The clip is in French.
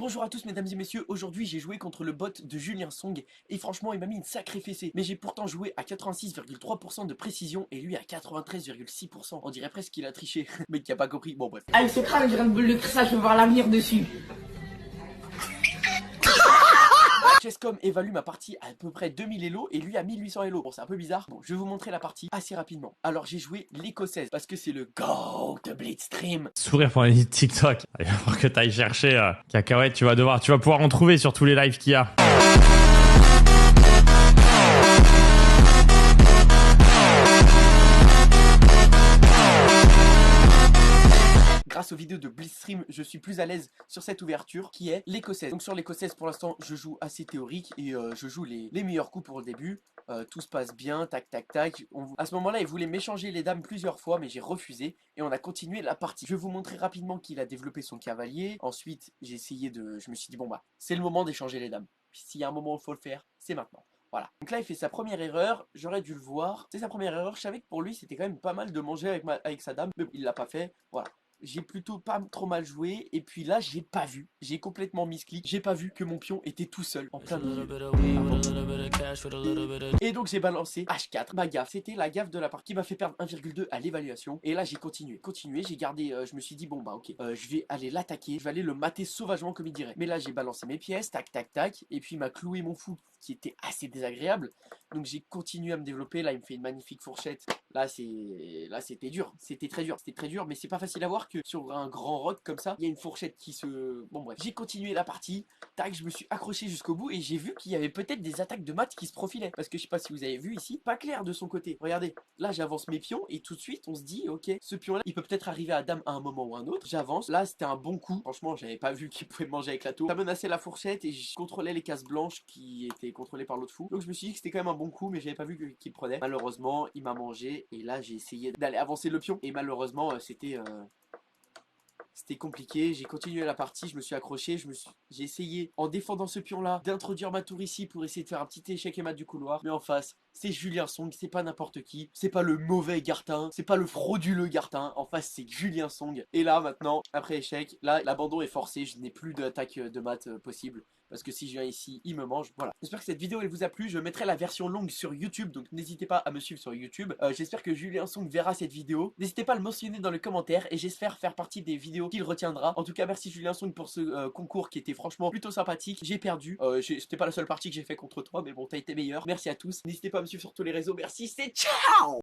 Bonjour à tous mesdames et messieurs, aujourd'hui j'ai joué contre le bot de Julien Song et franchement il m'a mis une sacrée fessée. Mais j'ai pourtant joué à 86,3% de précision et lui à 93,6%. On dirait presque qu'il a triché, mais qui a pas compris, bon bref. Avec ce crâne, j'ai une boule de cristal, je peux voir l'avenir dessus. Chesscom évalue ma partie à peu près 2000 Elo et lui à 1800 Elo. Bon c'est un peu bizarre, bon je vais vous montrer la partie assez rapidement. Alors j'ai joué l'écossaise parce que c'est le GOAT de Blitzstream. Sourire pour les TikTok. Il va falloir que tu ailles chercher Cacahuète, tu vas pouvoir en trouver sur tous les lives qu'il y a. Grâce aux vidéos de Blitzstream, je suis plus à l'aise sur cette ouverture qui est l'écossaise. Donc sur l'écossaise pour l'instant je joue assez théorique et je joue les meilleurs coups pour le début. Tout se passe bien, tac tac tac. À ce moment là il voulait m'échanger les dames plusieurs fois mais j'ai refusé et on a continué la partie. Je vais vous montrer rapidement qu'il a développé son cavalier. Ensuite j'ai essayé je me suis dit bon bah c'est le moment d'échanger les dames. Puis s'il y a un moment où il faut le faire, c'est maintenant. Voilà. Donc là il fait sa première erreur, j'aurais dû le voir. C'est sa première erreur, je savais que pour lui c'était quand même pas mal de manger avec sa dame. Mais il l'a pas fait, voilà. J'ai plutôt pas trop mal joué et puis là j'ai pas vu, j'ai complètement misclick, j'ai pas vu que mon pion était tout seul en plein milieu. Et donc j'ai balancé H4, ma gaffe, c'était la gaffe de la part qui m'a fait perdre 1,2 à l'évaluation. Et là j'ai continué, j'ai gardé, je me suis dit bon bah ok, je vais aller l'attaquer, je vais aller le mater sauvagement comme il dirait. Mais là j'ai balancé mes pièces, tac tac tac, et puis il m'a cloué mon fou qui était assez désagréable. Donc j'ai continué à me développer, là il me fait une magnifique fourchette. Là c'était dur, c'était très dur, mais c'est pas facile à voir que sur un grand rock comme ça, il y a une fourchette qui se... Bon bref, j'ai continué la partie, tac, je me suis accroché jusqu'au bout et j'ai vu qu'il y avait peut-être des attaques de maths qui se profilaient. Parce que je sais pas si vous avez vu ici, pas clair de son côté. Regardez, là j'avance mes pions et tout de suite on se dit, ok, ce pion là, il peut peut-être arriver à dame à un moment ou à un autre. J'avance, là c'était un bon coup, franchement j'avais pas vu qu'il pouvait manger avec la tour. Ça menaçait la fourchette et je contrôlais les cases blanches qui étaient contrôlées par l'autre fou. Donc je me suis dit que c'était quand même un bon coup, mais j'avais pas vu qu'il prenait. Malheureusement, il m'a mangé et là j'ai essayé d'aller avancer le pion et malheureusement c'était compliqué. J'ai continué la partie, je me suis accroché, j'ai essayé en défendant ce pion là d'introduire ma tour ici pour essayer de faire un petit échec et mat du couloir, mais en face c'est Julien Song, c'est pas n'importe qui, c'est pas le mauvais Gartin, c'est pas le frauduleux Gartin, en face c'est Julien Song. Et là maintenant, après échec, là l'abandon est forcé, je n'ai plus d'attaque de maths possible. Parce que si je viens ici, il me mange, voilà. J'espère que cette vidéo elle vous a plu, je mettrai la version longue sur YouTube, donc n'hésitez pas à me suivre sur YouTube. J'espère que Julien Song verra cette vidéo. N'hésitez pas à le mentionner dans les commentaires et j'espère faire partie des vidéos qu'il retiendra. En tout cas, merci Julien Song pour ce concours qui était franchement plutôt sympathique. J'ai perdu, c'était pas la seule partie que j'ai fait contre toi, mais bon, t'as été meilleur. Merci à tous, n'hésitez pas à me suivre sur tous les réseaux, merci, c'est ciao.